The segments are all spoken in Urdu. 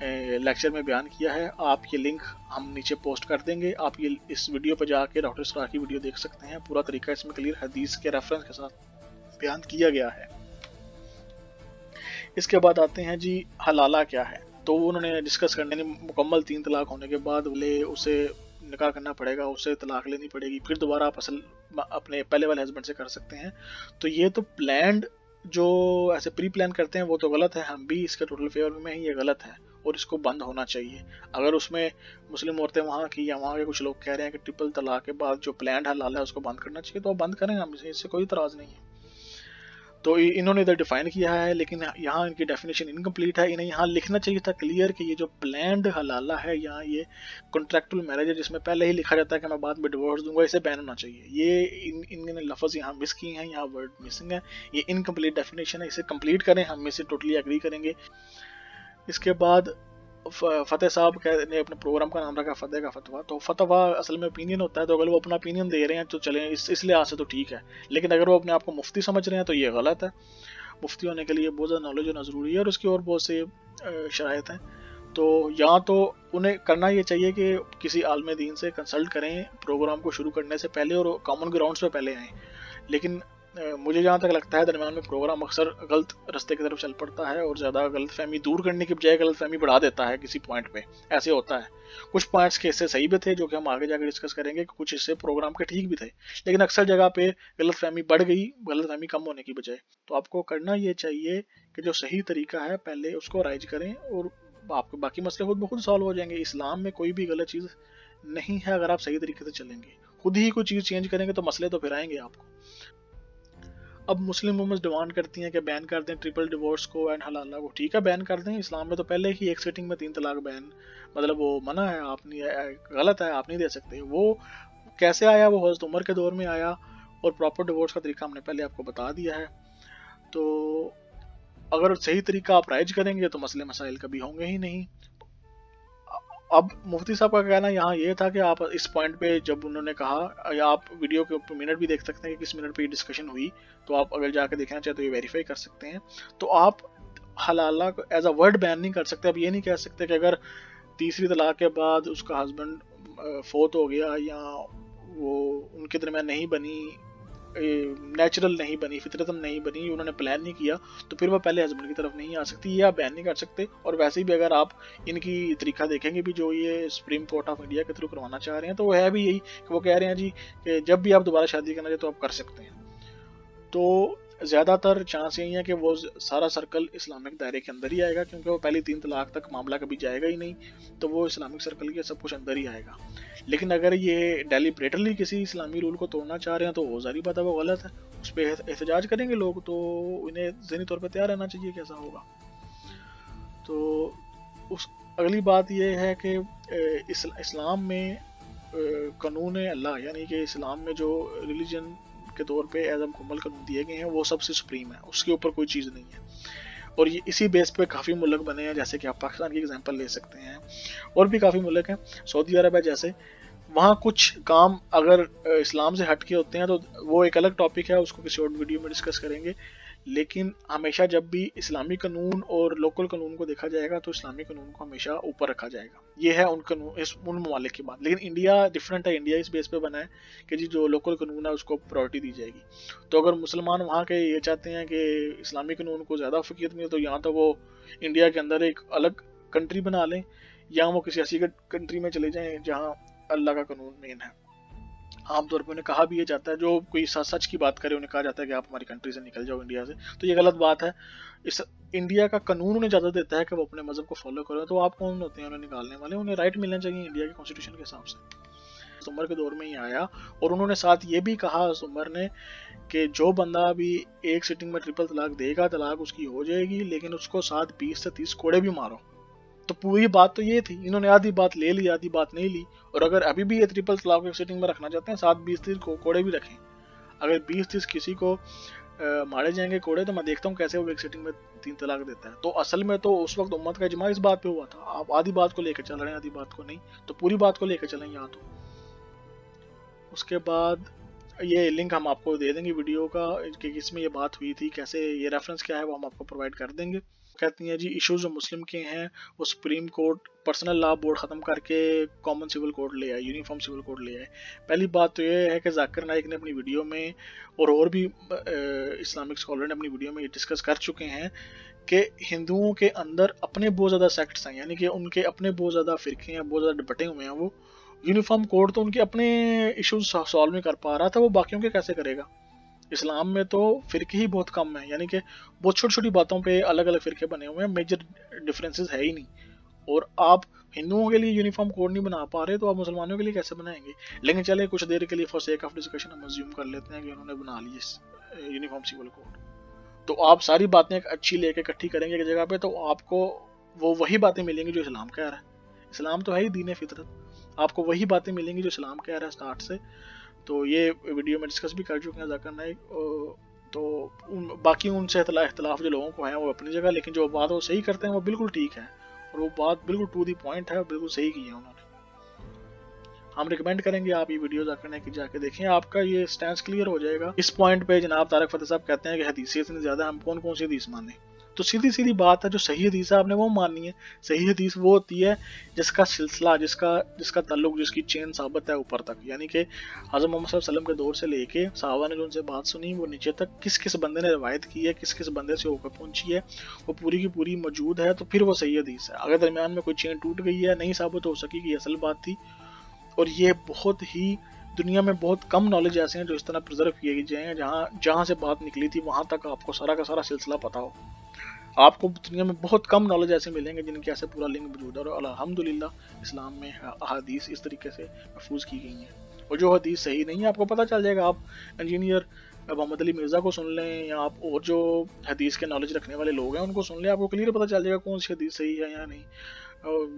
لیکچر میں بیان کیا ہے. آپ یہ لنک ہم نیچے پوسٹ کر دیں گے. آپ یہ اس ویڈیو پہ جا کے ڈاکٹر اسرار کی ویڈیو دیکھ سکتے ہیں. پورا طریقہ اس میں کلیئر حدیث کے ریفرنس کے ساتھ بیان کیا گیا ہے. اس کے بعد آتے ہیں جی حلالہ کیا ہے. تو انہوں نے ڈسکس کرنے مکمل 3 طلاق ہونے کے بعد اسے نکاح کرنا پڑے گا, اسے طلاق لینی پڑے گی, پھر دوبارہ آپ اپنے پہلے والے ہسبینڈ سے کر سکتے ہیں. تو یہ تو پلانڈ جو ایسے پری پلان کرتے ہیں وہ تو غلط ہے. ہم بھی اس کے ٹوٹل فیور میں ہیں, یہ غلط ہے اور اس کو بند ہونا چاہیے. اگر اس میں مسلم عورتیں وہاں کی یا وہاں کے کچھ لوگ کہہ رہے ہیں کہ ٹرپل طلاق کے بعد جو پلانڈ حلال ہے اس کو بند کرنا چاہیے, تو آپ بند کریں, ہم اس سے کوئی اعتراض نہیں ہے. تو انہوں نے ادھر ڈیفائن کیا ہے, لیکن یہاں ان کی ڈیفینیشن انکمپلیٹ ہے. انہیں یہاں لکھنا چاہیے تھا کلیئر کہ یہ جو پلانڈ حلالہ ہے, یہاں یہ کنٹریکٹل میرج ہے جس میں پہلے ہی لکھا جاتا ہے کہ میں بعد میں ڈیورس دوں گا, اسے بین ہونا چاہیے. یہ ان نے لفظ یہاں مس کیے ہیں, یہاں ورڈ مسنگ ہے. یہ انکمپلیٹ ڈیفینیشن ہے, اسے کمپلیٹ کریں, ہم اسے ٹوٹلی اگری کریں گے. اس کے بعد فتح صاحب نے اپنے پروگرام کا نام رکھا فتح کا فتویٰ. تو فتویٰ اصل میں اوپینین ہوتا ہے, تو اگر وہ اپنا اوپینین دے رہے ہیں تو چلیں اس لحاظ سے تو ٹھیک ہے. لیکن اگر وہ اپنے آپ کو مفتی سمجھ رہے ہیں تو یہ غلط ہے. مفتی ہونے کے لیے بہت زیادہ نالج ہونا ضروری ہے, اور اس کی اور بہت سے شرائط ہیں. تو یہاں تو انہیں کرنا یہ چاہیے کہ کسی عالم دین سے کنسلٹ کریں پروگرام کو شروع کرنے سے پہلے, اور کامن گراؤنڈس پہ پہلے آئیں. لیکن مجھے جہاں تک لگتا ہے درمیان میں پروگرام اکثر غلط رستے کی طرف چل پڑتا ہے, اور زیادہ غلط فہمی دور کرنے کی بجائے غلط فہمی بڑھا دیتا ہے کسی پوائنٹ پہ. ایسے ہوتا ہے. کچھ پوائنٹس کے حصے صحیح بھی تھے جو کہ ہم آگے جا کے ڈسکس کریں گے, کچھ حصے پروگرام کے ٹھیک بھی تھے, لیکن اکثر جگہ پہ غلط فہمی بڑھ گئی غلط فہمی کم ہونے کی بجائے. تو آپ کو کرنا یہ چاہیے کہ جو صحیح طریقہ ہے پہلے اس کو رائج کریں, اور آپ کے باقی مسئلے خود بخود سالو ہو جائیں گے. اسلام میں کوئی بھی غلط چیز نہیں ہے اگر آپ صحیح طریقے سے چلیں گے. خود ہی کوئی چیز چینج کریں گے تو مسئلے تو پھر آئیں گے آپ کو. اب مسلم وومنس ڈیمانڈ کرتی ہیں کہ بین کر دیں ٹرپل ڈیورس کو اینڈ حلالہ کو. ٹھیک ہے, بین کر دیں. اسلام میں تو پہلے ہی ایک سیٹنگ میں 3 طلاق بین, مطلب وہ منع ہے, آپ نہیں, غلط ہے, آپ نہیں دے سکتے. وہ کیسے آیا؟ وہ حضرت عمر کے دور میں آیا, اور پراپر ڈیورس کا طریقہ ہم نے پہلے آپ کو بتا دیا ہے. تو اگر صحیح طریقہ آپ رائج کریں گے تو مسئلے مسائل کبھی ہوں گے ہی نہیں. اب مفتی صاحب کا کہنا یہاں یہ تھا کہ آپ اس پوائنٹ پہ جب انہوں نے کہا, یا آپ ویڈیو کے اوپر منٹ بھی دیکھ سکتے ہیں کہ کس منٹ پہ یہ ڈسکشن ہوئی, تو آپ اگر جا کے دیکھنا چاہتے تو یہ ویریفائی کر سکتے ہیں. تو آپ حلالہ کو ایز اے ورڈ بین نہیں کر سکتے. اب یہ نہیں کہہ سکتے کہ اگر تیسری طلاق کے بعد اس کا ہسبینڈ فوت ہو گیا, یا وہ ان کے درمیان نہیں بنی, نیچرل نہیں بنی, فطرتاً نہیں بنی, انہوں نے پلان نہیں کیا, تو پھر وہ پہلے ہسبینڈ کی طرف نہیں آ سکتی. یہ آپ بین نہیں کر سکتے. اور ویسے بھی اگر آپ ان کی طریقہ دیکھیں گے بھی جو یہ سپریم کورٹ آف انڈیا کے تھرو کروانا چاہ رہے ہیں, تو وہ ہے بھی یہی کہ وہ کہہ رہے ہیں جی کہ جب بھی آپ دوبارہ شادی کرنا چاہے تو آپ کر سکتے ہیں. تو زیادہ تر چانس یہی ہے کہ وہ سارا سرکل اسلامک دائرے کے اندر ہی آئے گا, کیونکہ وہ پہلی 3 طلاق تک معاملہ کبھی جائے گا ہی نہیں, تو وہ اسلامک سرکل کے سب کچھ اندر ہی آئے گا. لیکن اگر یہ ڈیلیبریٹلی کسی اسلامی رول کو توڑنا چاہ رہے ہیں تو وہ ظاہری بات ہے وہ غلط ہے, اس پہ احتجاج کریں گے لوگ, تو انہیں ذہنی طور پہ تیار رہنا چاہیے کیسا ہوگا. تو اگلی بات یہ ہے کہ اسلام میں قانون اللہ, یعنی کہ اسلام میں جو ریلیجن کے طور پہ ایز مکمل قانون دیے گئے ہیں وہ سب سے سپریم ہے, اس کے اوپر کوئی چیز نہیں ہے. اور یہ اسی بیس پہ کافی ملک بنے ہیں, جیسے کہ آپ پاکستان کی ایگزامپل لے سکتے ہیں, اور بھی کافی ملک ہیں, سعودی عرب ہے جیسے. وہاں کچھ کام اگر اسلام سے ہٹ کے ہوتے ہیں تو وہ ایک الگ ٹاپک ہے, اس کو کسی اور ویڈیو میں ڈسکس کریں گے. لیکن ہمیشہ جب بھی اسلامی قانون اور لوکل قانون کو دیکھا جائے گا تو اسلامی قانون کو ہمیشہ اوپر رکھا جائے گا. یہ ہے ان ممالک کی بات. لیکن انڈیا ڈفرینٹ ہے. انڈیا اس بیس پہ بنا ہے کہ جی جو لوکل قانون ہے اس کو پرائورٹی دی جائے گی. تو اگر مسلمان وہاں کے یہ چاہتے ہیں کہ اسلامی قانون کو زیادہ فقیت ملے, تو یہاں تو وہ انڈیا کے اندر ایک الگ کنٹری بنا لیں, یا وہ کسی ایسی کنٹری میں چلے جائیں جہاں اللہ کا قانون مین ہے. عام طور پہ انہیں کہا بھی یہ جاتا ہے, جو کوئی سچ کی بات کرے انہیں کہا جاتا ہے کہ آپ ہماری کنٹری سے نکل جاؤ, انڈیا سے. تو یہ غلط بات ہے. اس انڈیا کا قانون انہیں اجازت دیتا ہے کہ وہ اپنے مذہب کو فالو کریں, تو آپ کون ہوتے ہیں انہیں نکالنے والے؟ انہیں رائٹ ملنا چاہیے انڈیا کے کانسٹیٹیوشن کے حساب سے. عمر کے دور میں ہی آیا, اور انہوں نے ساتھ یہ بھی کہا عمر نے کہ جو بندہ بھی ایک سٹنگ میں ٹرپل طلاق دے گا طلاق اس کی ہو جائے گی, لیکن اس کو ساتھ 20 سے 30 کوڑے بھی مارو. تو پوری بات تو یہ تھی. انہوں نے آدھی بات لے لی, آدھی بات نہیں لی. اور اگر ابھی بھی یہ ٹرپل طلاق ایک سٹنگ میں رکھنا چاہتے ہیں, ساتھ 20-30 کوڑے بھی رکھیں. اگر 20-30 کسی کو مارے جائیں گے کوڑے, تو میں دیکھتا ہوں کیسے وہ ایک سٹنگ میں 3 طلاق دیتا ہے. تو اصل میں تو اس وقت امت کا اجماع اس بات پہ ہوا تھا. آپ آدھی بات کو لے کے چل رہے ہیں, آدھی بات کو نہیں. تو پوری بات کو لے کے چلیں یہاں. تو اس کے بعد یہ لنک ہم آپ کو دے دیں گے ویڈیو کا کہ اس میں یہ بات ہوئی تھی کیسے, یہ ریفرنس کیا ہے وہ ہم آپ کو پرووائڈ کر دیں گے. کہتی ہیں جی ایشوز جو مسلم کے ہیں وہ سپریم کورٹ پرسنل لا بورڈ ختم کر کے کامن سول کوڈ لے آئے، یونیفارم سول کوڈ لے آئے۔ پہلی بات تو یہ ہے کہ ذاکر نائک نے اپنی ویڈیو میں اور بھی اسلامک اسکالر نے اپنی ویڈیو میں یہ ڈسکس کر چکے ہیں کہ ہندوؤں کے اندر اپنے بہت زیادہ سیکٹس ہیں، یعنی کہ ان کے اپنے بہت زیادہ فرقے ہیں، بہت زیادہ بٹے ہوئے ہیں۔ وہ یونیفارم کوڈ تو ان کے اپنے ایشوز سالو نہیں کر پا رہا تھا، وہ باقیوں کے کیسے کرے گا؟ اسلام میں تو فرقے ہی بہت کم ہیں، یعنی کہ بہت چھوٹی چھوٹی باتوں پہ الگ الگ فرقے بنے ہوئے ہیں، میجر ڈفرینسز ہے ہی نہیں۔ اور آپ ہندوؤں کے لیے یونیفارم کوڈ نہیں بنا پا رہے تو آپ مسلمانوں کے لیے کیسے بنائیں گے؟ لیکن چلے کچھ دیر کے لیے فار سیک آف ڈسکشن ہم ازیوم کر لیتے ہیں کہ انہوں نے بنا لی یونیفارم سول کوڈ، تو آپ ساری باتیں اچھی لے کے اکٹھی کریں گے ایک جگہ پہ تو آپ کو وہی باتیں ملیں گی جو اسلام کہہ رہا ہے۔ اسلام تو ہے ہی دین فطرت، آپ کو وہی باتیں ملیں گی جو اسلام کہہ رہا ہے اسٹارٹ سے۔ تو یہ ویڈیو میں ڈسکس بھی کر چکے ہیں ذاکر نائک، تو باقی ان سے اختلاف جو لوگوں کو ہیں وہ اپنی جگہ، لیکن جو بات وہ صحیح کرتے ہیں وہ بالکل ٹھیک ہے، اور وہ بات بالکل ٹو دی پوائنٹ ہے، بالکل صحیح کی ہے انہوں نے۔ ہم ریکمینڈ کریں گے آپ یہ ویڈیو ذاکر نائک کی جا کے دیکھیں، آپ کا یہ سٹینس کلیئر ہو جائے گا۔ اس پوائنٹ پہ جناب طارق فتح صاحب کہتے ہیں کہ حدیثیں اتنی زیادہ، ہم کون کون سی حدیث مانیں؟ تو سیدھی سیدھی بات ہے، جو صحیح حدیث ہے آپ نے وہ ماننی ہے۔ صحیح حدیث وہ ہوتی ہے جس کا سلسلہ، جس کا تعلق، جس کی چین ثابت ہے اوپر تک، یعنی کہ حضرت محمد صلی اللہ علیہ وسلم کے دور سے لے کے صحابہ نے جو ان سے بات سنی وہ نیچے تک کس کس بندے نے روایت کی ہے، کس کس بندے سے ہو کر پہنچی ہے، وہ پوری کی پوری موجود ہے، تو پھر وہ صحیح حدیث ہے۔ اگر درمیان میں کوئی چین ٹوٹ گئی ہے، نہیں ثابت ہو سکی کہ یہ اصل بات تھی، اور یہ بہت ہی دنیا میں بہت کم نالج ایسے ہیں جو اس طرح پرزرو کیے گئے ہیں، جہاں سے بات نکلی تھی وہاں تک آپ کو سارا کا سارا سلسلہ پتا ہو۔ آپ کو دنیا میں بہت کم نالج ایسے ملیں گے جن کے ایسے پورا لنک موجود ہے، اور الحمدللہ اسلام میں احادیث اس طریقے سے محفوظ کی گئی ہیں۔ اور جو حدیث صحیح نہیں ہے آپ کو پتہ چل جائے گا، آپ انجینئر محمد علی مرزا کو سن لیں، یا آپ اور جو حدیث کے نالج رکھنے والے لوگ ہیں ان کو سن لیں، آپ کو کلیئر پتہ چل جائے گا کون سی حدیث صحیح ہے یا نہیں۔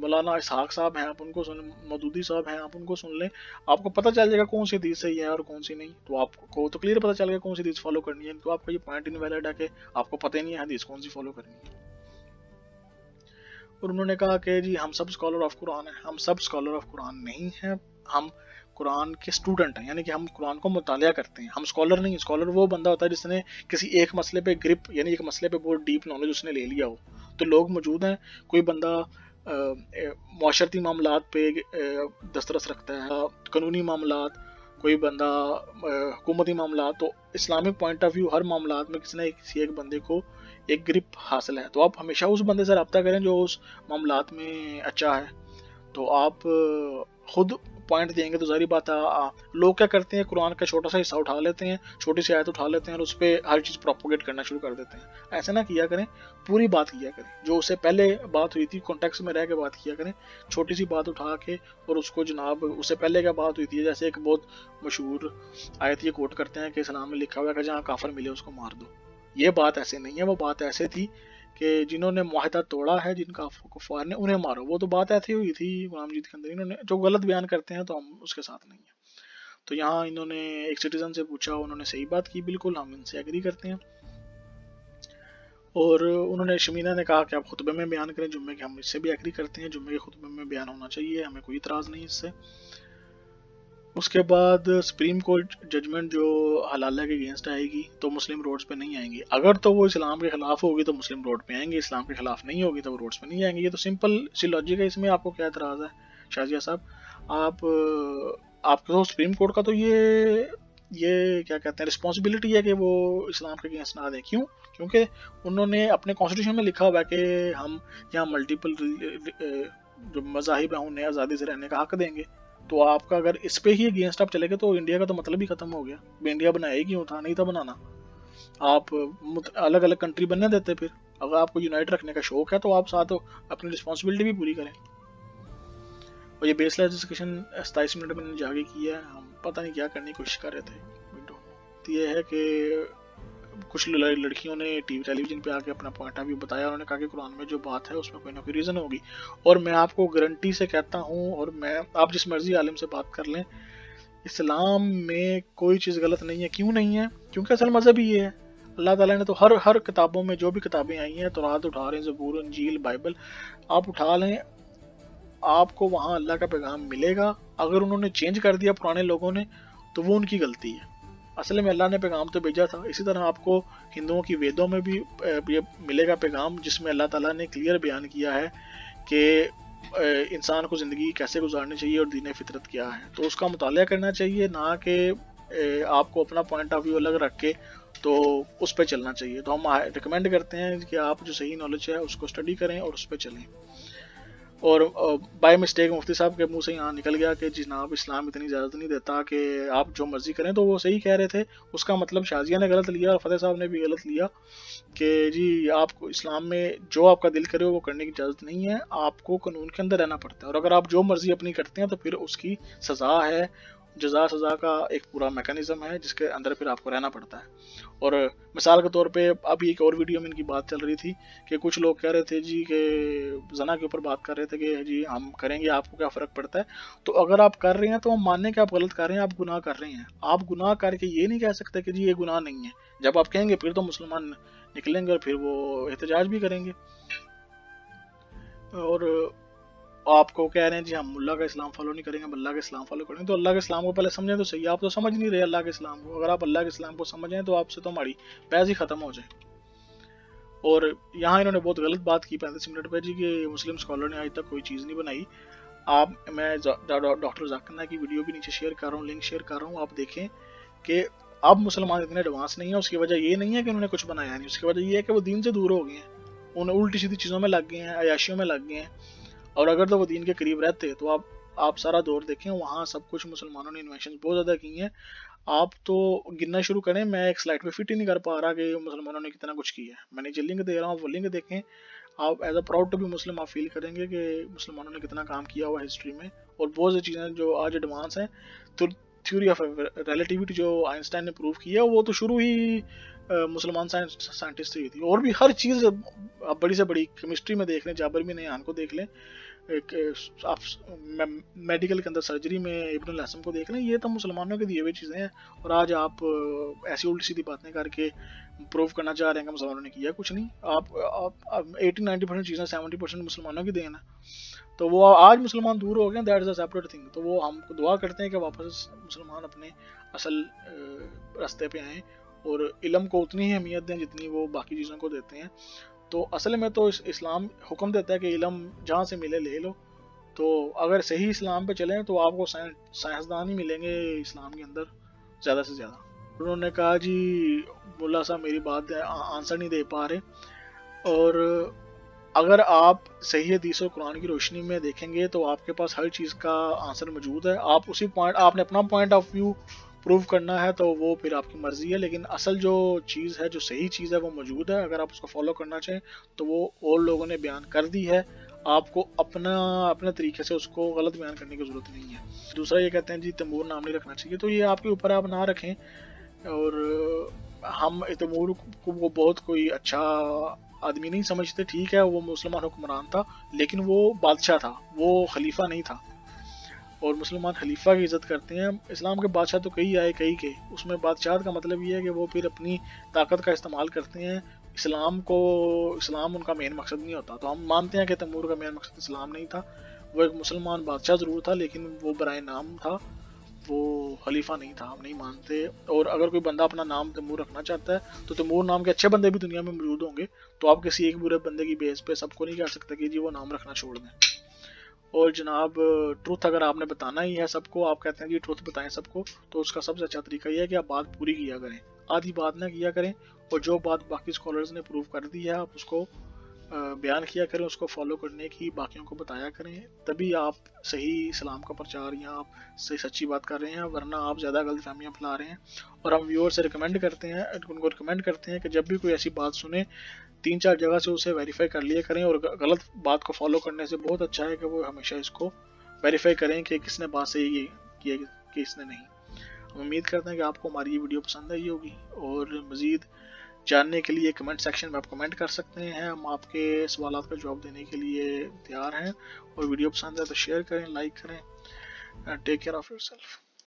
مولانا اسحاق صاحب ہیں، آپ ان کو سن، مودودی صاحب ہیں، آپ ان کو سن لیں، آپ کو پتہ چل جائے گا کون سی حدیث صحیح ہے اور کون سی نہیں۔ تو آپ کو تو کلیئر پتہ چل گیا کون سی حدیث فالو کرنی ہے، تو آپ کا یہ پوائنٹ انویلڈ ہے کہ آپ کو پتہ ہی نہیں ہے حدیث کون سی فالو کرنی ہے۔ اور انہوں نے کہا کہ جی ہم سب اسکالر آف قرآن ہیں، ہم سب اسکالر آف قرآن نہیں ہیں، ہم قرآن کے اسٹوڈنٹ ہیں، یعنی کہ ہم قرآن کو مطالعہ کرتے ہیں، ہم اسکالر نہیں۔ اسکالر وہ بندہ ہوتا ہے جس نے کسی ایک مسئلے پہ گرپ، یعنی ایک مسئلے پہ بہت ڈیپ نالج اس نے لے لیا ہو۔ تو لوگ موجود ہیں، کوئی بندہ معاشرتی معاملات پہ دسترس رکھتا ہے، قانونی معاملات، کوئی بندہ حکومتی معاملات، تو اسلامک پوائنٹ آف ویو ہر معاملات میں کسی ایک بندے کو ایک گرپ حاصل ہے، تو آپ ہمیشہ اس بندے سے رابطہ کریں جو اس معاملات میں اچھا ہے۔ تو آپ خود پوائنٹ دیں گے تو ظاہری بات ہے، لوگ کیا کرتے ہیں قرآن کا چھوٹا سا حصہ اٹھا لیتے ہیں، چھوٹی سی آیت اٹھا لیتے ہیں اور اس پہ ہر چیز پروپوگیٹ کرنا شروع کر دیتے ہیں۔ ایسا نہ کیا کریں، پوری بات کیا کریں، جو اس سے پہلے بات ہوئی تھی کانٹیکسٹ میں رہ کے بات کیا کریں، چھوٹی سی بات اٹھا کے اور اس کو جناب اس سے پہلے کیا بات ہوئی تھی، جیسے ایک بہت مشہور آیت یہ کوٹ کرتے ہیں کہ اسلام میں لکھا ہوا ہے کہ جہاں کافر ملے اس کو مار دو۔ یہ بات ایسے نہیں ہے، وہ بات ایسے تھی کہ جنہوں نے معاہدہ توڑا ہے، جن کا کفار نے، انہیں مارو۔ وہ تو بات ایسی ہوئی تھی غلام جیت کے اندر، انہوں نے جو غلط بیان کرتے ہیں تو ہم اس کے ساتھ نہیں ہیں۔ تو یہاں انہوں نے ایک سٹیزن سے پوچھا، انہوں نے صحیح بات کی، بالکل ہم ان سے ایگری کرتے ہیں۔ اور انہوں نے شمینہ نے کہا کہ آپ خطبے میں بیان کریں جمعے کے، ہم اس سے بھی ایگری کرتے ہیں، جمعے کے خطبے میں بیان ہونا چاہیے، ہمیں کوئی اعتراض نہیں اس سے۔ اس کے بعد سپریم کورٹ ججمنٹ جو حلالہ کے اگینسٹ آئے گی تو مسلم روڈز پہ نہیں آئیں گی، اگر تو وہ اسلام کے خلاف ہوگی تو مسلم روڈ پہ آئیں گے، اسلام کے خلاف نہیں ہوگی تو وہ روڈز پہ نہیں آئیں گے۔ یہ تو سمپل سی لاجک ہے، اس میں آپ کو کیا اعتراض ہے شازیہ صاحب؟ آپ کو سپریم کورٹ کا تو یہ کیا کہتے ہیں رسپانسبلٹی ہے کہ وہ اسلام کے اگینسٹ نہ دیں۔ کیوں؟ کیونکہ انہوں نے اپنے کانسٹیٹیوشن میں لکھا ہوا ہے کہ ہم یہاں ملٹیپل جو مذاہب ہیں انہیں آزادی سے رہنے کا حق دیں گے۔ تو آپ کا اگر اس پہ ہی اگینسٹ آپ چلے گئے تو انڈیا کا تو مطلب ہی ختم ہو گیا۔ انڈیا بنایا ہی کیوں تھا؟ نہیں تھا بنانا۔ آپ الگ الگ کنٹری بننے دیتے، پھر اگر آپ کو یونائٹ رکھنے کا شوق ہے تو آپ ساتھ اپنی رسپانسبلٹی بھی پوری کریں۔ اور یہ بیس لیس ڈسکشن 27 منٹ میں نے جاگے کی ہے، ہم پتہ نہیں کیا کرنے کی کوشش کر رہے تھے۔ یہ ہے کہ کچھ لڑکیوں نے ٹیلی ویژن پہ آ کے اپنا پوائنٹ آف ویو بتایا، انہوں نے کہا کہ قرآن میں جو بات ہے اس میں کوئی نہ کوئی ریزن ہوگی، اور میں آپ کو گارنٹی سے کہتا ہوں، اور آپ جس مرضی عالم سے بات کر لیں، اسلام میں کوئی چیز غلط نہیں ہے۔ کیوں نہیں ہے؟ کیونکہ اصل مذہب ہی یہ ہے۔ اللہ تعالیٰ نے تو ہر کتابوں میں جو بھی کتابیں آئی ہیں، تورات اٹھا رہے ہیں، زبور، انجیل، بائبل، آپ اٹھا لیں، آپ کو وہاں اللہ کا پیغام ملے گا۔ اگر انہوں نے چینج کر دیا پرانے لوگوں نے تو وہ ان کی غلطی ہے۔ اصل میں اللہ نے پیغام تو بھیجا تھا. اسی طرح آپ کو ہندوؤں کی ویدوں میں بھی یہ ملے گا پیغام، جس میں اللہ تعالیٰ نے کلیئر بیان کیا ہے کہ انسان کو زندگی کیسے گزارنی چاہیے اور دین فطرت کیا ہے. تو اس کا مطالعہ کرنا چاہیے، نہ کہ آپ کو اپنا پوائنٹ آف ویو الگ رکھ کے تو اس پہ چلنا چاہیے. تو ہم ریکمینڈ کرتے ہیں کہ آپ جو صحیح نالج ہے اس کو اسٹڈی کریں اور اس پہ چلیں. اور بائی مسٹیک مفتی صاحب کے منہ سے یہاں نکل گیا کہ جناب اسلام اتنی اجازت نہیں دیتا کہ آپ جو مرضی کریں، تو وہ صحیح کہہ رہے تھے. اس کا مطلب شازیہ نے غلط لیا اور فتح صاحب نے بھی غلط لیا کہ جی آپ کو اسلام میں جو آپ کا دل کرے وہ کرنے کی اجازت نہیں ہے، آپ کو قانون کے اندر رہنا پڑتا ہے. اور اگر آپ جو مرضی اپنی کرتے ہیں تو پھر اس کی سزا ہے، جزا سزا کا ایک پورا میکانزم ہے جس کے اندر پھر آپ کو رہنا پڑتا ہے. اور مثال کے طور پہ ابھی ایک اور ویڈیو میں ان کی بات چل رہی تھی کہ کچھ لوگ کہہ رہے تھے جی کہ زنا کے اوپر بات کر رہے تھے کہ جی ہم کریں گے، آپ کو کیا فرق پڑتا ہے. تو اگر آپ کر رہے ہیں تو ہم ماننے کہ آپ غلط کر رہے ہیں، آپ گناہ کر رہے ہیں. آپ گناہ کر کے یہ نہیں کہہ سکتے کہ جی یہ گناہ نہیں ہے. جب آپ کہیں گے پھر تو مسلمان نکلیں گے اور پھر وہ احتجاج بھی کریں گے. اور آپ کو کہہ رہے ہیں جی ہم اللہ کا اسلام فالو نہیں کریں گے، ہم اللہ کا اسلام فالو کریں گے. تو اللہ کے اسلام کو پہلے سمجھیں تو صحیح. آپ تو سمجھ نہیں رہے اللہ کے اسلام کو. اگر آپ اللہ کے اسلام کو سمجھیں تو آپ سے تو ہماری بحث ہی ختم ہو جائے. اور یہاں انہوں نے بہت غلط بات کی 35 منٹ پہ جی کہ مسلم اسکالر نے آج تک کوئی چیز نہیں بنائی. میں ڈاکٹر ذاکر نائک کی ویڈیو بھی نیچے شیئر کر رہا ہوں، لنک شیئر کر رہا ہوں. آپ دیکھیں کہ اب مسلمان اتنے ایڈوانس نہیں ہیں. اس کی وجہ یہ نہیں ہے کہ انہوں نے کچھ بنایا نہیں، اس کی وجہ یہ ہے کہ وہ دین سے دور ہو گئے ہیں، انہیں الٹی سیدھی چیزوں میں لگ گئے ہیں، عیاشیوں میں لگ گئے ہیں. اور اگر تو وہ دین کے قریب رہتے تو آپ سارا دور دیکھیں، وہاں سب کچھ مسلمانوں نے انویشن بہت زیادہ کی ہیں. آپ تو گننا شروع کریں، میں ایک سلائڈ پہ فٹ ہی نہیں کر پا رہا کہ مسلمانوں نے کتنا کچھ کیا ہے. میں نے جو لنک دے رہا ہوں وہ لنک دیکھیں. آپ as a proud to be Muslim آپ فیل کریں گے کہ مسلمانوں نے کتنا کام کیا ہوا ہسٹری میں. اور بہت سی چیزیں جو آج ایڈوانس ہیں، تو تھیوری آف ریلیٹیوٹی جو آئنسٹائن نے پروو کیا وہ تو شروع ہی مسلمان سائنٹسٹ ہی تھی. اور بھی ہر چیز بڑی سے بڑی کیمسٹری میں دیکھ لیں، جابر بن حیان کو دیکھ لیں، آپ میڈیکل کے اندر سرجری میں ابن الاسم کو دیکھ لیں، یہ تو مسلمانوں کے دیے ہوئے چیزیں ہیں. اور آج آپ ایسی الٹی سیدھی باتیں کر کے پروو کرنا چاہ رہے ہیں کہ مسلمانوں نے کیا کچھ نہیں. آپ 80-90% چیزیں 70% مسلمانوں کی دین ہے. تو وہ آج مسلمان دور ہو گئے، that is a separate thing. تو وہ ہم کو دعا کرتے ہیں کہ واپس مسلمان اپنے اصل راستے پہ آئیں اور علم کو اتنی ہی اہمیت دیں جتنی وہ باقی چیزوں کو دیتے ہیں. تو اصل میں تو اسلام حکم دیتا ہے کہ علم جہاں سے ملے لے لو. تو اگر صحیح اسلام پہ چلیں تو آپ کو سائنسدان ہی ملیں گے اسلام کے اندر زیادہ سے زیادہ. انہوں نے کہا جی ملا صاحب میری بات آنسر نہیں دے پا رہے. اور اگر آپ صحیح حدیث اور قرآن کی روشنی میں دیکھیں گے تو آپ کے پاس ہر چیز کا آنسر موجود ہے. آپ اسی پوائنٹ، آپ نے اپنا پوائنٹ آف ویو پروو کرنا ہے تو وہ پھر آپ کی مرضی ہے، لیکن اصل جو چیز ہے، جو صحیح چیز ہے وہ موجود ہے. اگر آپ اس کو فالو کرنا چاہیں تو وہ اور لوگوں نے بیان کر دی ہے، آپ کو اپنے طریقے سے اس کو غلط بیان کرنے کی ضرورت نہیں ہے. دوسرا یہ کہتے ہیں جی تیمور نام نہیں رکھنا چاہیے، تو یہ آپ کے اوپر آپ نہ رکھیں. اور ہم تیمور کو وہ بہت کوئی اچھا آدمی نہیں سمجھتے. ٹھیک ہے وہ مسلمان حکمران تھا لیکن وہ بادشاہ تھا، وہ خلیفہ نہیں تھا. اور مسلمان خلیفہ کی عزت کرتے ہیں. اسلام کے بادشاہ تو کئی آئے کئی کے، اس میں بادشاہت کا مطلب یہ ہے کہ وہ پھر اپنی طاقت کا استعمال کرتے ہیں. اسلام ان کا مین مقصد نہیں ہوتا. تو ہم مانتے ہیں کہ تیمور کا مین مقصد اسلام نہیں تھا. وہ ایک مسلمان بادشاہ ضرور تھا لیکن وہ برائے نام تھا، وہ خلیفہ نہیں تھا. ہم نہیں مانتے. اور اگر کوئی بندہ اپنا نام تیمور رکھنا چاہتا ہے تو تیمور نام کے اچھے بندے بھی دنیا میں موجود ہوں گے. تو آپ کسی ایک برے بندے کی بیس پہ سب کو نہیں کہہ سکتے کہ جی وہ نام رکھنا چھوڑ دیں. اور جناب ٹروتھ اگر آپ نے بتانا ہی ہے سب کو، آپ کہتے ہیں جی ٹروتھ بتائیں سب کو، تو اس کا سب سے اچھا طریقہ یہ ہے کہ آپ بات پوری کیا کریں، آدھی بات نہ کیا کریں. اور جو بات باقی اسکالرز نے پروو کر دی ہے آپ اس کو بیان کیا کریں، اس کو فالو کرنے کی باقیوں کو بتایا کریں. تبھی آپ صحیح اسلام کا پرچار یا آپ صحیح سچی بات کر رہے ہیں، ورنہ آپ زیادہ غلط فہمیاں پھیلا رہے ہیں. اور ہم ویور سے ریکمینڈ کرتے ہیں، ان کو ریکمینڈ کرتے ہیں کہ جب بھی کوئی ایسی بات سنیں 3-4 جگہ سے اسے ویریفائی کر لیا کریں. اور غلط بات کو فالو کرنے سے بہت اچھا ہے کہ وہ ہمیشہ اس کو ویریفائی کریں کہ کس نے بات صحیح کی ہے کہ کس نے نہیں. ہم امید کرتے ہیں کہ آپ کو ہماری یہ ویڈیو پسند آئی ہوگی. اور مزید جاننے کے لیے کمنٹ سیکشن میں آپ کمنٹ کر سکتے ہیں، ہم آپ کے سوالات کا جواب دینے کے لیے تیار ہیں. اور ویڈیو پسند ہے تو شیئر کریں، لائک کریں. Take care of your self.